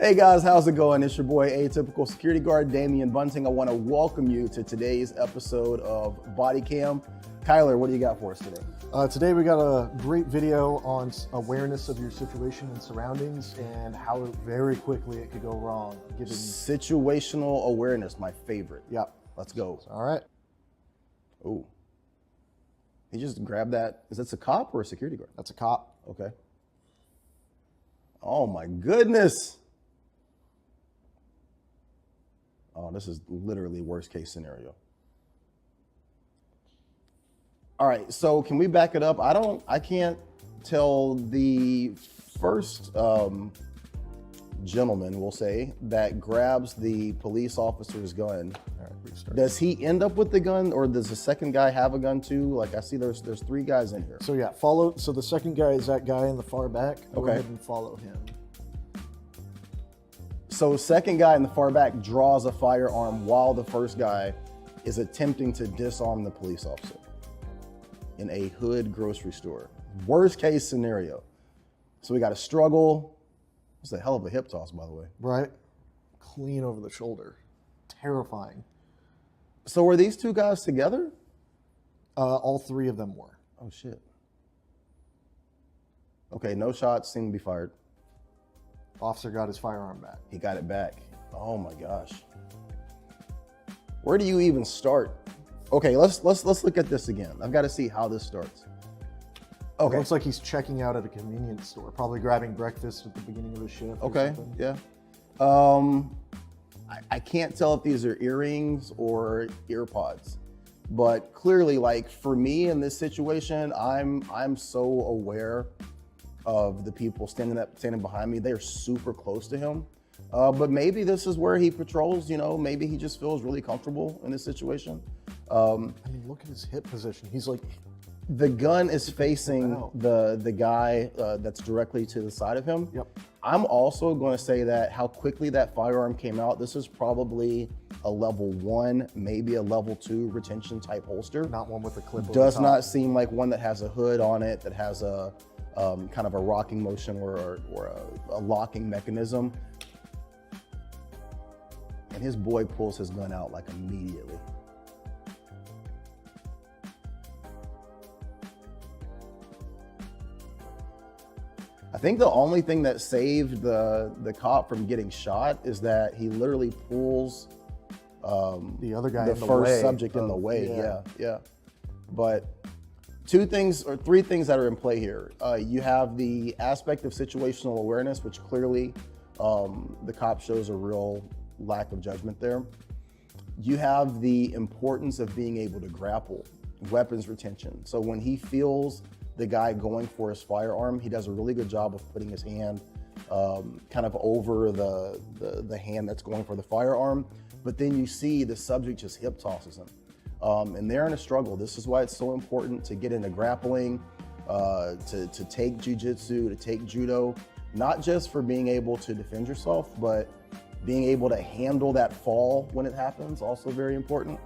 Hey guys, how's it going? It's your boy, Atypical Security Guard, Damian Bunting. I want to welcome you to today's episode of BODYCAM. Kyler, what do you got for us today? Today we got a great video on awareness of your situation and surroundings and how very quickly it could go wrong. Situational awareness, my favorite. Yep. Let's go. All right. Oh, he just grabbed that. Is that a cop or a security guard? That's a cop. Okay. Oh my goodness. Oh, this is literally worst case scenario. All right, so can we back it up? I can't tell the first gentleman, we'll say, that grabs the police officer's gun. All right, restart. Does he end up with the gun, or does the second guy have a gun too? Like I see there's three guys in here. So yeah, follow. So the second guy is that guy in the far back. Go ahead and follow him. So second guy in the far back draws a firearm while the first guy is attempting to disarm the police officer in a hood grocery store. Worst case scenario. So we got a struggle. It's a hell of a hip toss, by the way. Right. Clean over the shoulder. Terrifying. So were these two guys together? All three of them were. Oh shit. Okay, no shots seem to be fired. Officer got his firearm back. He got it back. Oh my gosh. Where do you even start? Okay, let's look at this again. I've got to see how this starts. Okay. It looks like he's checking out at a convenience store, probably grabbing breakfast at the beginning of his shift. Okay, yeah. I can't tell if these are earrings or ear pods, but clearly, like for me in this situation, I'm so aware of the people standing behind me. They're super close to him. But maybe this is where he patrols, maybe he just feels really comfortable in this situation. I mean, look at his hip position. He's like, the gun is facing the guy that's directly to the side of him. Yep. I'm also going to say that how quickly that firearm came out, this is probably a level 1, maybe a level 2 retention type holster. not one with a clip. Does not seem like one that has a hood on it, that has a kind of a rocking motion or a locking mechanism. And his boy pulls his gun out like immediately. I think the only thing that saved the cop from getting shot is that he literally pulls the other guy the in the first way subject in the of- way. Yeah. But three things that are in play here. You have the aspect of situational awareness, which clearly the cop shows a real lack of judgment there. You have the importance of being able to grapple, weapons retention. So when he feels the guy going for his firearm, he does a really good job of putting his hand kind of over the hand that's going for the firearm. But then you see the subject just hip tosses him. And they're in a struggle. This is why it's so important to get into grappling, to take jiu-jitsu, to take judo, not just for being able to defend yourself, but being able to handle that fall when it happens, also very important.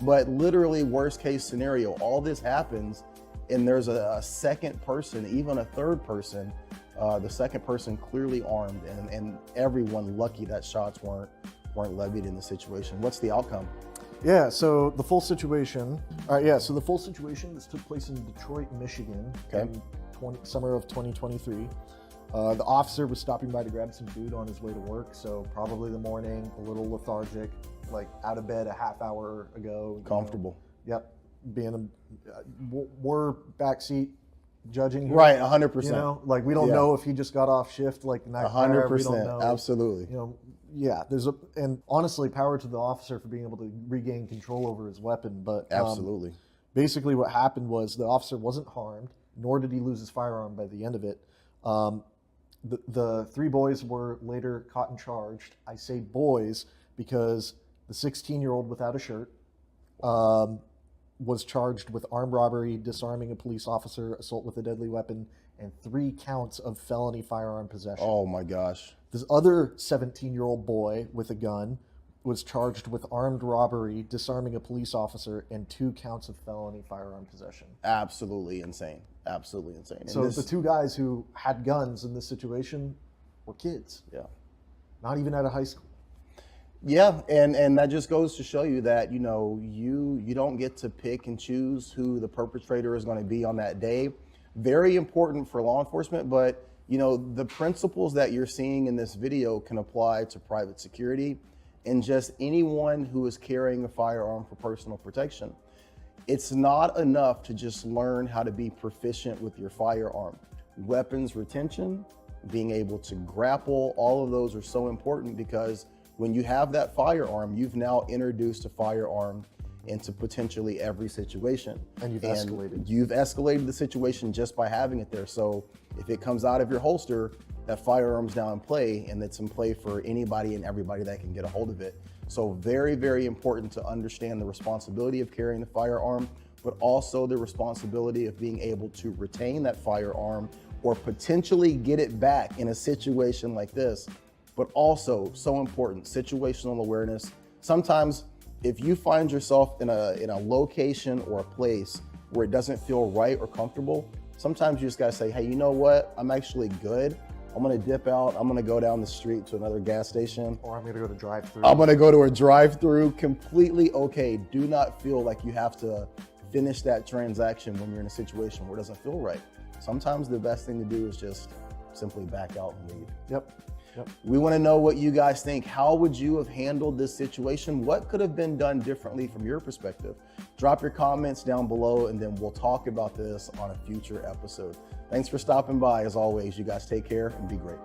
But literally worst case scenario, all this happens and there's a second person, even a third person, the second person clearly armed, and everyone lucky that shots weren't levied in the situation. What's the outcome? Yeah, so the full situation. All right, yeah, so the full situation, this took place in Detroit, Michigan, in summer of 2023. The officer was stopping by to grab some food on his way to work, so probably the morning, a little lethargic, like out of bed a half hour ago. Comfortable. Yep, we're backseat judging here. Right, 100%. Like we don't know if he just got off shift like the night prior. 100%, absolutely. Yeah, and honestly, power to the officer for being able to regain control over his weapon. But absolutely. Basically what happened was the officer wasn't harmed, nor did he lose his firearm by the end of it. The three boys were later caught and charged. I say boys because the 16-year-old without a shirt was charged with armed robbery, disarming a police officer, assault with a deadly weapon, and 3 counts of felony firearm possession. Oh my gosh. This other 17-year-old boy with a gun was charged with armed robbery, disarming a police officer, and 2 counts of felony firearm possession. Absolutely insane. Absolutely insane. So the 2 guys who had guns in this situation were kids. Yeah. not even out of high school. Yeah, and that just goes to show you that, you know, you don't get to pick and choose who the perpetrator is going to be on that day. Very important for law enforcement, but you know, the principles that you're seeing in this video can apply to private security and just anyone who is carrying a firearm for personal protection. It's not enough to just learn how to be proficient with your firearm. Weapons retention, being able to grapple, all of those are so important, because when you have that firearm, you've now introduced a firearm into potentially every situation. And you've escalated. You've escalated the situation just by having it there. So if it comes out of your holster, that firearm's now in play, and it's in play for anybody and everybody that can get a hold of it. So very, very important to understand the responsibility of carrying the firearm, but also the responsibility of being able to retain that firearm or potentially get it back in a situation like this. But also, so important, situational awareness. Sometimes if you find yourself in a location or a place where it doesn't feel right or comfortable, sometimes you just gotta say, hey, you know what? I'm actually good. I'm gonna dip out. I'm gonna go down the street to another gas station. Or I'm gonna go to drive-through. I'm gonna go to a drive-through. Completely okay. Do not feel like you have to finish that transaction when you're in a situation where it doesn't feel right. Sometimes the best thing to do is just simply back out and leave. Yep. We want to know what you guys think. How would you have handled this situation? What could have been done differently from your perspective? Drop your comments down below, and then we'll talk about this on a future episode. Thanks for stopping by. As always, you guys take care and be great.